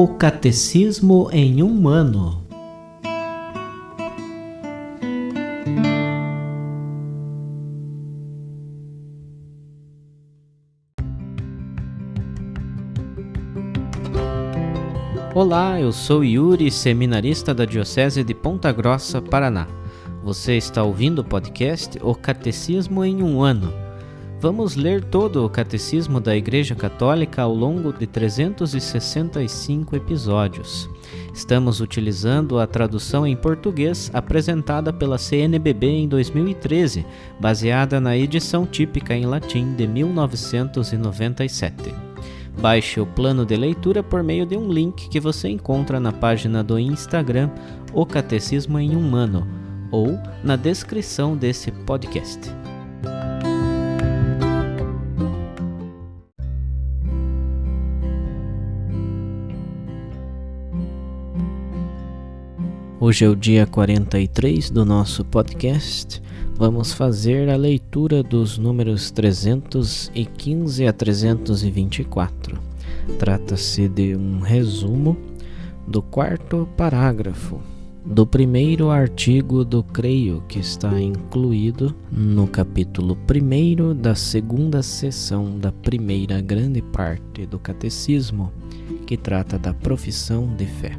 O Catecismo em um ano. Olá, eu sou Yuri, seminarista da Diocese de Ponta Grossa, Paraná. Você está ouvindo o podcast O Catecismo em um ano. Vamos ler todo o Catecismo da Igreja Católica ao longo de 365 episódios. Estamos utilizando a tradução em português apresentada pela CNBB em 2013, baseada na edição típica em latim de 1997. Baixe o plano de leitura por meio de um link que você encontra na página do Instagram O Catecismo em um ano ou na descrição desse podcast. Hoje é o dia 43 do nosso podcast. Vamos fazer a leitura dos números 315 a 324. Trata-se de um resumo do quarto parágrafo do primeiro artigo do Creio, que está incluído no capítulo 1 da segunda seção da primeira grande parte do Catecismo, que trata da profissão de fé.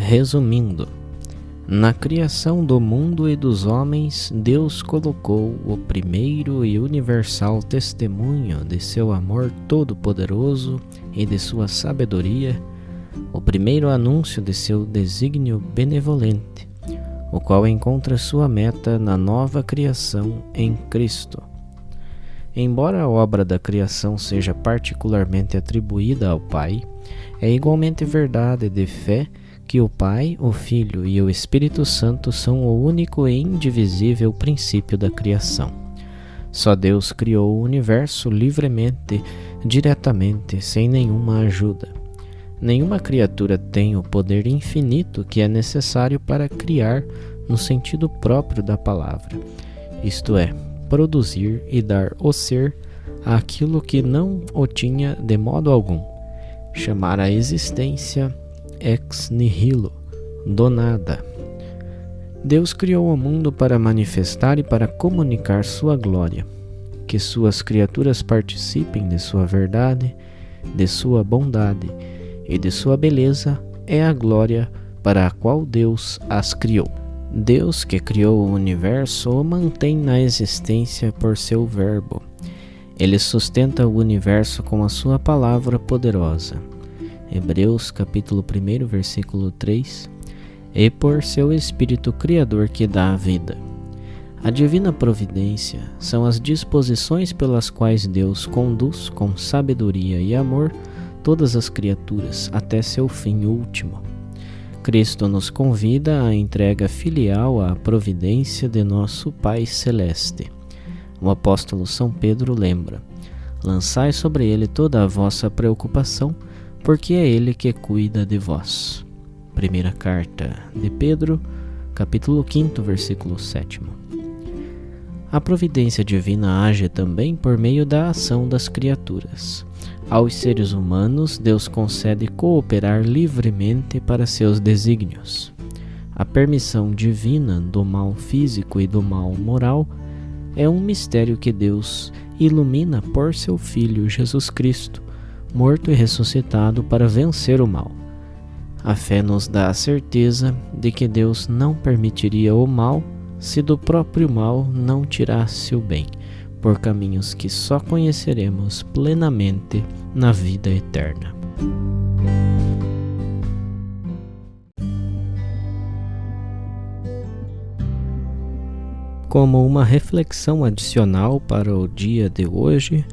Resumindo, na criação do mundo e dos homens, Deus colocou o primeiro e universal testemunho de seu amor todo-poderoso e de sua sabedoria, o primeiro anúncio de seu desígnio benevolente, o qual encontra sua meta na nova criação em Cristo. Embora a obra da criação seja particularmente atribuída ao Pai, é igualmente verdade de fé que o Pai, o Filho e o Espírito Santo são o único e indivisível princípio da criação. Só Deus criou o universo livremente, diretamente, sem nenhuma ajuda. Nenhuma criatura tem o poder infinito que é necessário para criar no sentido próprio da palavra, isto é, produzir e dar o ser àquilo que não o tinha de modo algum, chamar a existência ex nihilo, do nada. Deus criou o mundo para manifestar e para comunicar sua glória. Que suas criaturas participem de sua verdade, de sua bondade e de sua beleza é a glória para a qual Deus as criou. Deus, que criou o universo, o mantém na existência por seu verbo. Ele sustenta o universo com a sua palavra poderosa. Hebreus capítulo 1, versículo 3, e por seu Espírito Criador que dá a vida. A divina providência são as disposições pelas quais Deus conduz com sabedoria e amor todas as criaturas até seu fim último. Cristo nos convida à entrega filial à providência de nosso Pai Celeste. O apóstolo São Pedro lembra: lançai sobre ele toda a vossa preocupação, porque é Ele que cuida de vós. Primeira carta de Pedro, capítulo 5, versículo 7. A providência divina age também por meio da ação das criaturas. Aos seres humanos, Deus concede cooperar livremente para seus desígnios. A permissão divina do mal físico e do mal moral é um mistério que Deus ilumina por seu Filho Jesus Cristo, morto e ressuscitado para vencer o mal. A fé nos dá a certeza de que Deus não permitiria o mal se do próprio mal não tirasse o bem, por caminhos que só conheceremos plenamente na vida eterna. Como uma reflexão adicional para o dia de hoje,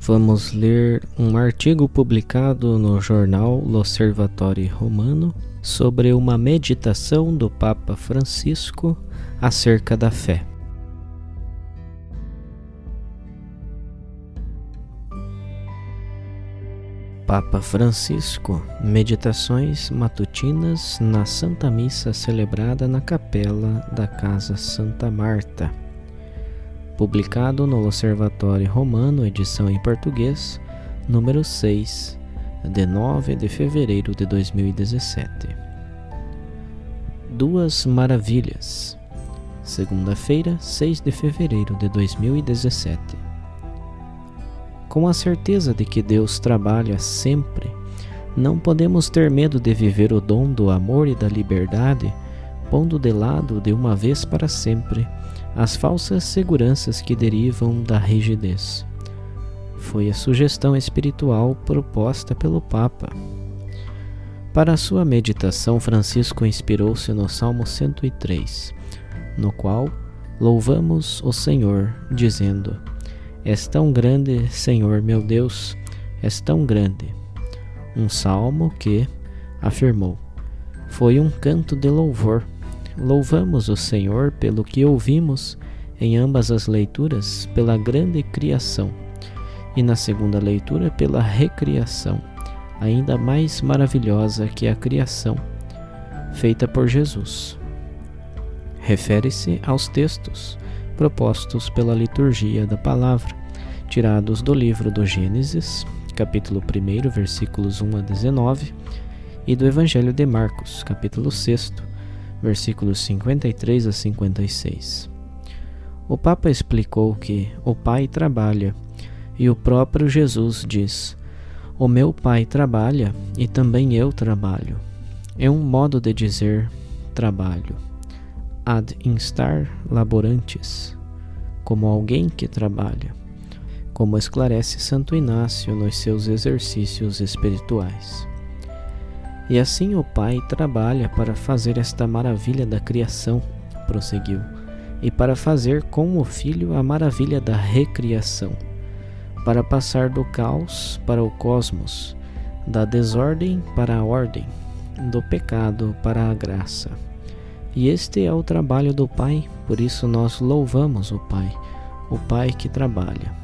vamos ler um artigo publicado no jornal L'Osservatore Romano sobre uma meditação do Papa Francisco acerca da fé. Papa Francisco, meditações matutinas na Santa Missa celebrada na capela da Casa Santa Marta. publicado no Observatório Romano, edição em português, número 6, de 9 de fevereiro de 2017. Duas Maravilhas, segunda-feira, 6 de fevereiro de 2017. Com a certeza de que Deus trabalha sempre, não podemos ter medo de viver o dom do amor e da liberdade, pondo de lado de uma vez para sempre as falsas seguranças que derivam da rigidez. Foi a sugestão espiritual proposta pelo Papa. Para a sua meditação, Francisco inspirou-se no Salmo 103, no qual louvamos o Senhor, dizendo: És tão grande, Senhor meu Deus, és tão grande. Um salmo que, afirmou, foi um canto de louvor. Louvamos o Senhor pelo que ouvimos em ambas as leituras, pela grande criação, e na segunda leitura pela recriação, ainda mais maravilhosa que a criação, feita por Jesus. Refere-se aos textos propostos pela liturgia da palavra, tirados do livro do Gênesis, capítulo 1, versículos 1 a 19, e do Evangelho de Marcos, capítulo 6, versículos 53 a 56. O Papa explicou que o Pai trabalha, e o próprio Jesus diz: O meu Pai trabalha e também eu trabalho. É um modo de dizer trabalho. Ad instar laborantes, como alguém que trabalha, como esclarece Santo Inácio nos seus exercícios espirituais. E assim o Pai trabalha para fazer esta maravilha da criação, prosseguiu, e para fazer com o Filho a maravilha da recriação, para passar do caos para o cosmos, da desordem para a ordem, do pecado para a graça. E este é o trabalho do Pai, por isso nós louvamos o Pai que trabalha.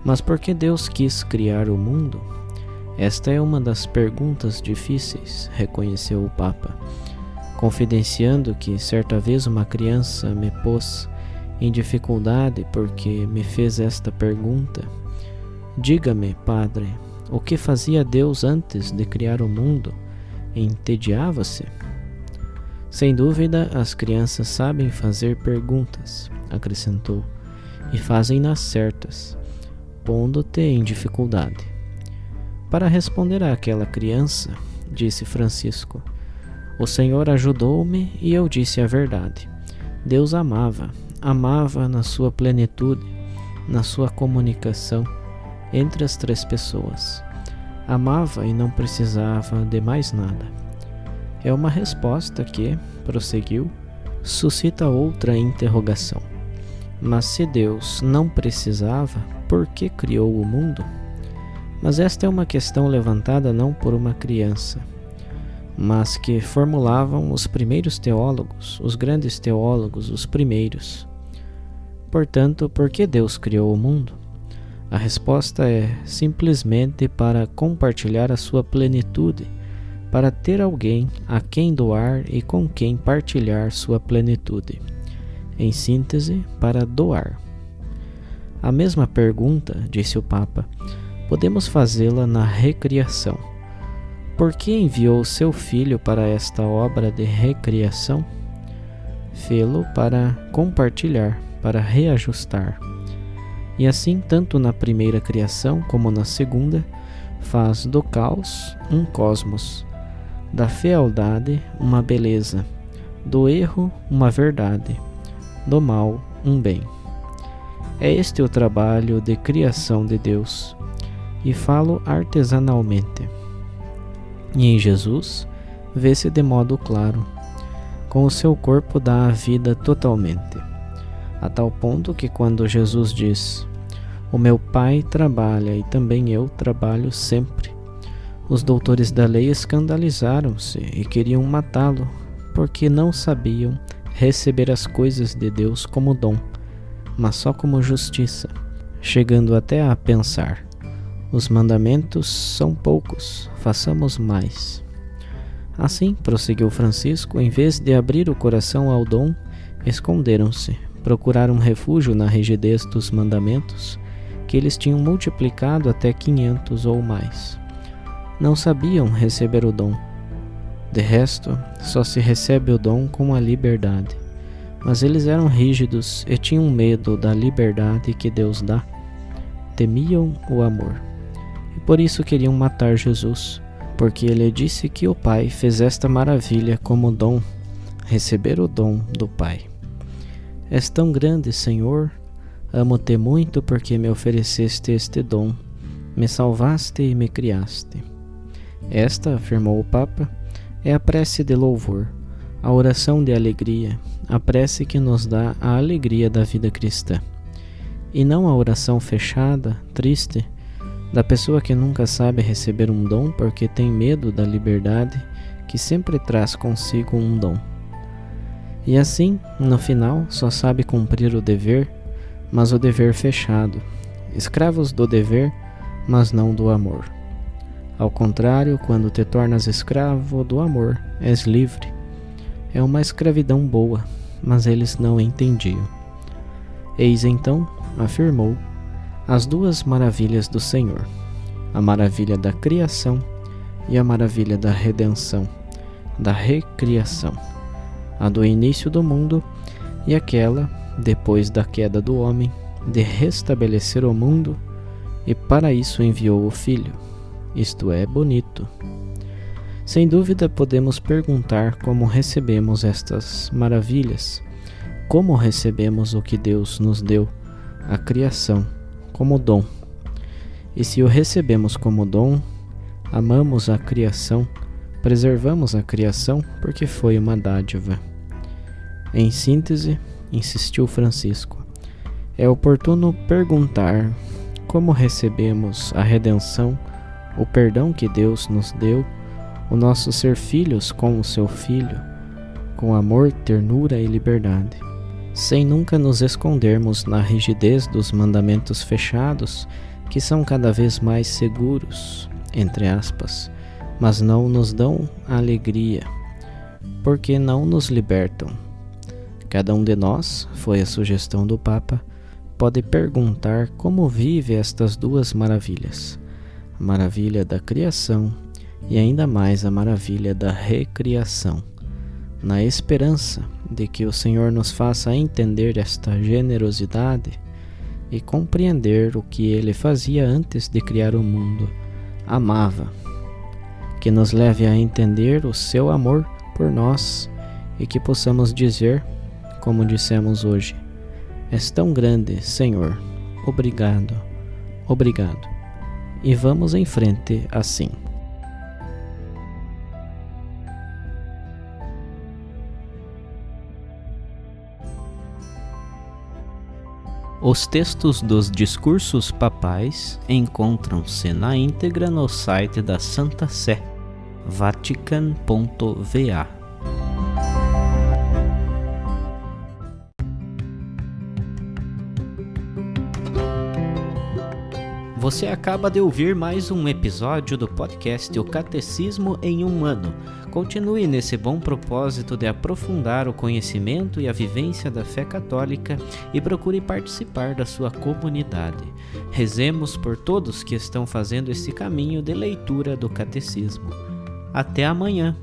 Mas por que Deus quis criar o mundo? Esta é uma das perguntas difíceis, reconheceu o Papa, confidenciando que certa vez uma criança me pôs em dificuldade porque me fez esta pergunta: Diga-me, Padre, o que fazia Deus antes de criar o mundo? Entediava-se? Sem dúvida, as crianças sabem fazer perguntas, acrescentou, e fazem-nas certas, pondo-te em dificuldade. Para responder àquela criança, disse Francisco, o Senhor ajudou-me e eu disse a verdade. Deus amava na sua plenitude, na sua comunicação entre as três pessoas. Amava e não precisava de mais nada. É uma resposta que, prosseguiu, suscita outra interrogação. Mas se Deus não precisava, por que criou o mundo? Mas esta é uma questão levantada não por uma criança, mas que formulavam os primeiros teólogos, os grandes teólogos, os primeiros. Portanto, por que Deus criou o mundo? A resposta é simplesmente para compartilhar a sua plenitude, para ter alguém a quem doar e com quem partilhar sua plenitude. Em síntese, para doar. A mesma pergunta, disse o Papa, podemos fazê-la na recriação. Por que enviou seu Filho para esta obra de recriação? Fê-lo para compartilhar, para reajustar. E assim, tanto na primeira criação como na segunda, faz do caos um cosmos, da fealdade uma beleza, do erro uma verdade, do mal um bem. É este o trabalho de criação de Deus, e falo artesanalmente. E em Jesus vê-se de modo claro, com o seu corpo dá a vida totalmente, a tal ponto que quando Jesus diz: O meu Pai trabalha e também eu trabalho sempre, os doutores da lei escandalizaram-se e queriam matá-lo, porque não sabiam receber as coisas de Deus como dom, mas só como justiça, chegando até a pensar: os mandamentos são poucos, façamos mais. Assim, prosseguiu Francisco, em vez de abrir o coração ao dom, esconderam-se, procuraram refúgio na rigidez dos mandamentos, que eles tinham multiplicado até 500 ou mais. Não sabiam receber o dom. De resto, só se recebe o dom com a liberdade. Mas eles eram rígidos e tinham medo da liberdade que Deus dá. Temiam o amor. E por isso queriam matar Jesus, porque ele disse que o Pai fez esta maravilha como dom, receber o dom do Pai. És tão grande, Senhor, amo-te muito porque me ofereceste este dom, me salvaste e me criaste. Esta, afirmou o Papa, é a prece de louvor, a oração de alegria, a prece que nos dá a alegria da vida cristã. E não a oração fechada, triste, da pessoa que nunca sabe receber um dom porque tem medo da liberdade que sempre traz consigo um dom. E assim, no final, só sabe cumprir o dever, mas o dever fechado, escravos do dever, mas não do amor. Ao contrário, quando te tornas escravo do amor, és livre. É uma escravidão boa, mas eles não entendiam. Eis então, afirmou, as duas maravilhas do Senhor, a maravilha da criação e a maravilha da redenção, da recriação, a do início do mundo e aquela, depois da queda do homem, de restabelecer o mundo, e para isso enviou o Filho. Isto é bonito. Sem dúvida podemos perguntar como recebemos estas maravilhas, como recebemos o que Deus nos deu, a criação, como dom. E se o recebemos como dom, amamos a criação, preservamos a criação porque foi uma dádiva. Em síntese, insistiu Francisco, é oportuno perguntar como recebemos a redenção, o perdão que Deus nos deu, o nosso ser filhos com o seu Filho, com amor, ternura e liberdade, sem nunca nos escondermos na rigidez dos mandamentos fechados, que são cada vez mais seguros, entre aspas, mas não nos dão alegria, porque não nos libertam. Cada um de nós, foi a sugestão do Papa, pode perguntar como vive estas duas maravilhas, a maravilha da criação e ainda mais a maravilha da recriação, na esperança de que o Senhor nos faça entender esta generosidade e compreender o que Ele fazia antes de criar o mundo, amava, que nos leve a entender o seu amor por nós e que possamos dizer, como dissemos hoje, és tão grande, Senhor, obrigado, obrigado. E vamos em frente assim. Os textos dos discursos papais encontram-se na íntegra no site da Santa Sé, vatican.va. Você acaba de ouvir mais um episódio do podcast O Catecismo em um Ano. Continue nesse bom propósito de aprofundar o conhecimento e a vivência da fé católica e procure participar da sua comunidade. Rezemos por todos que estão fazendo esse caminho de leitura do Catecismo. Até amanhã!